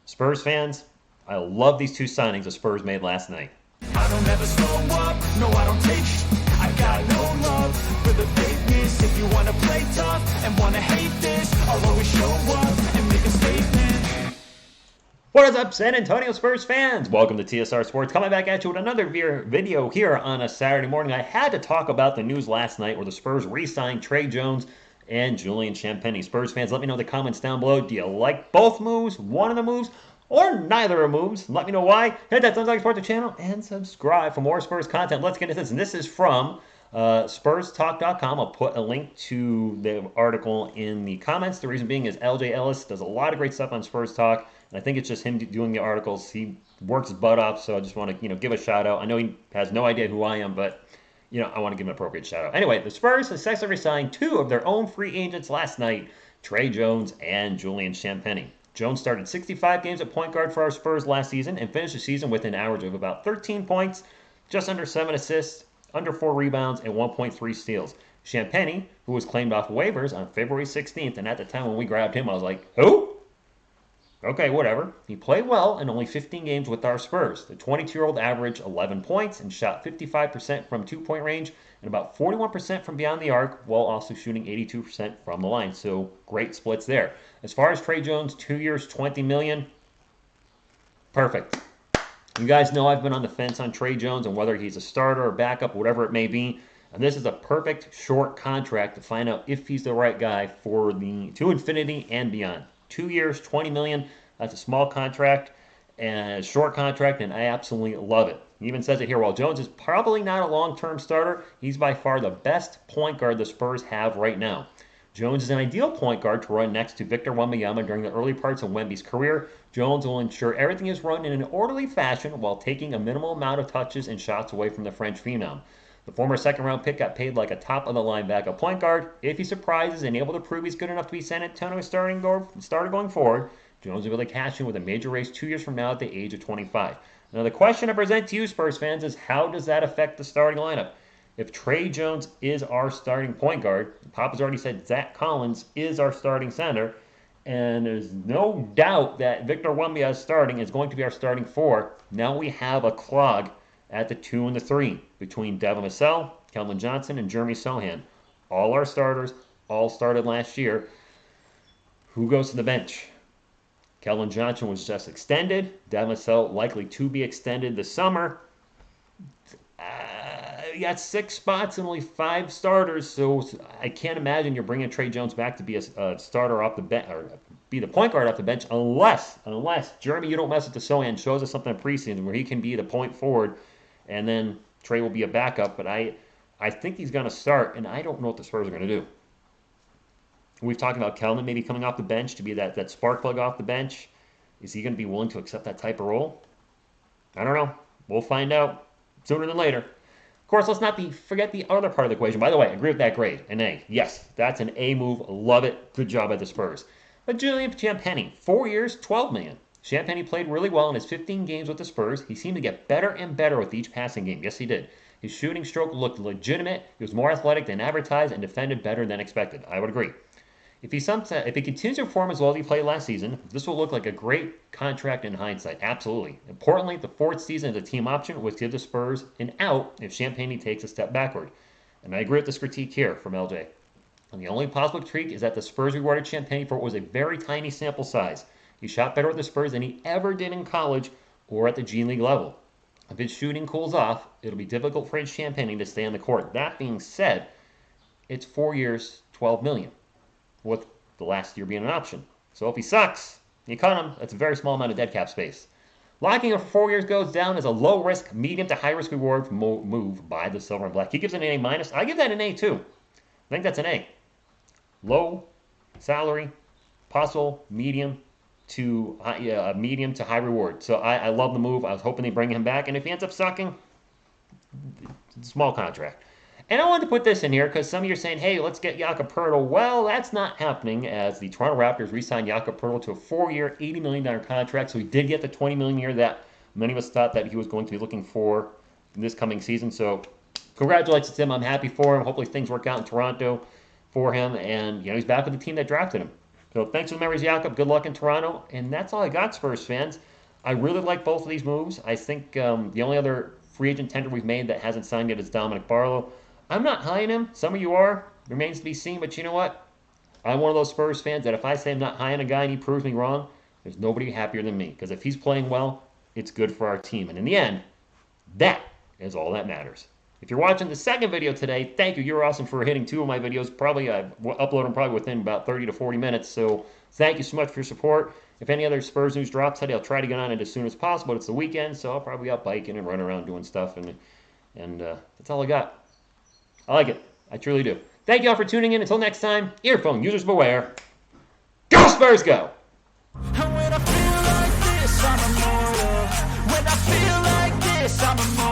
Spurs fans, I love these two signings the Spurs made last night. I don't ever slow up, no I don't take I got no love for the fakeness. If you wanna play tough and wanna hate this, I'll always show up and make a statement. What is up, San Antonio Spurs fans? Welcome to TSR Sports, coming back at you with another video here on a Saturday morning. I had to talk about the news last night where the Spurs re-signed Tre Jones and Julian Champagnie. Spurs fans, let me know in the comments down below. Do you like both moves, one of the moves, or neither of the moves? Let me know why. Hit that thumbs up, support the channel, and subscribe for more Spurs content. Let's get into this. And this is from SpursTalk.com. I'll put a link to the article in the comments. The reason being is LJ Ellis does a lot of great stuff on Spurs Talk, and I think it's just him doing the articles. He works his butt off, so I just want to give a shout out. I know he has no idea who I am, but I want to give him an appropriate shout out. Anyway, the Spurs successfully signed two of their own free agents last night, Tre Jones and Julian Champagnie. Jones started 65 games at point guard for our Spurs last season and finished the season with an average of about 13 points, just under 7 assists, under 4 rebounds, and 1.3 steals. Champagnie, who was claimed off waivers on February 16th, and at the time when we grabbed him, I was like, who? Okay, whatever. He played well in only 15 games with our Spurs. The 22-year-old averaged 11 points and shot 55% from two-point range and about 41% from beyond the arc, while also shooting 82% from the line. So great splits there. As far as Tre Jones, 2 years, $20 million, perfect. You guys know I've been on the fence on Tre Jones and whether he's a starter or backup, whatever it may be. And this is a perfect short contract to find out if he's the right guy for to infinity and beyond. 2 years, $20 million. That's a small contract and a short contract, and I absolutely love it. He even says it here. While Jones is probably not a long-term starter, he's by far the best point guard the Spurs have right now. Jones is an ideal point guard to run next to Victor Wembanyama during the early parts of Wemby's career. Jones will ensure everything is run in an orderly fashion while taking a minimal amount of touches and shots away from the French phenom. The former second-round pick got paid like a top-of-the-line backup point guard. If he surprises and able to prove he's good enough to be San Antonio's starter going forward, Jones will be able to cash in with a major race 2 years from now at the age of 25. Now, the question I present to you, Spurs fans, is how does that affect the starting lineup? If Tre Jones is our starting point guard, Papa's already said Zach Collins is our starting center, and there's no doubt that Victor Wembanyama starting is going to be our starting four. Now we have a clog at the 2 and the 3 between Devin Vassell, Keldon Johnson, and Jeremy Sohan. All our starters, all started last year. Who goes to the bench? Keldon Johnson was just extended. Devin Vassell likely to be extended this summer. You got 6 spots and only 5 starters, so I can't imagine you're bringing Tre Jones back to be a starter off the bench, or be the point guard off the bench, unless Jeremy, you don't mess with the Sohan, shows us something in preseason where he can be the point forward, and then Tre will be a backup. But I think he's going to start, and I don't know what the Spurs are going to do. We've talked about Keldon maybe coming off the bench to be that spark plug off the bench. Is he going to be willing to accept that type of role? I don't know. We'll find out sooner than later. Of course, let's not forget the other part of the equation. By the way, I agree with that grade, an A. Yes, that's an A move. Love it. Good job at the Spurs. But Julian Champagnie, 4 years, $12 million. Champagnie played really well in his 15 games with the Spurs. He seemed to get better and better with each passing game. Yes, he did. His shooting stroke looked legitimate. He was more athletic than advertised and defended better than expected. I would agree. If he continues to perform as well as he played last season, this will look like a great contract in hindsight. Absolutely. Importantly, the 4th season as a team option would give the Spurs an out if Champagnie takes a step backward. And I agree with this critique here from LJ. And the only possible critique is that the Spurs rewarded Champagnie for what was a very tiny sample size. He shot better with the Spurs than he ever did in college or at the G League level. If his shooting cools off, it'll be difficult for Champagnie to stay on the court. That being said, it's 4 years, $12 million. With the last year being an option. So if he sucks, you cut him, that's a very small amount of dead cap space. Locking him for 4 years goes down as a low-risk, medium to high-risk reward move by the Silver and Black. He gives it an A-. I give that an A, too. I think that's an A. Low salary, possible medium to high reward. So I love the move. I was hoping they bring him back. And if he ends up sucking, small contract. And I wanted to put this in here because some of you are saying, hey, let's get Jakob Poeltl. Well, that's not happening as the Toronto Raptors re-signed Jakob Poeltl to a 4-year, $80 million contract. So he did get the $20 million a year that many of us thought that he was going to be looking for in this coming season. So congratulations to him. I'm happy for him. Hopefully things work out in Toronto for him. And, he's back with the team that drafted him. So thanks for the memories, Jakob. Good luck in Toronto. And that's all I got, Spurs fans. I really like both of these moves. I think the only other free agent tender we've made that hasn't signed yet is Dominic Barlow. I'm not high on him. Some of you are. Remains to be seen. But you know what? I'm one of those Spurs fans that if I say I'm not high on a guy and he proves me wrong, there's nobody happier than me. Because if he's playing well, it's good for our team. And in the end, that is all that matters. If you're watching the second video today, thank you. You're awesome for hitting 2 of my videos. Probably I upload them probably within about 30 to 40 minutes. So thank you so much for your support. If any other Spurs news drops today, I'll try to get on it as soon as possible. It's the weekend, so I'll probably be out biking and running around doing stuff. And that's all I got. I like it. I truly do. Thank you all for tuning in. Until next time, earphone users beware. Go Spurs, go! And when I feel like this, I'm immortal. When I feel like this, I'm immortal.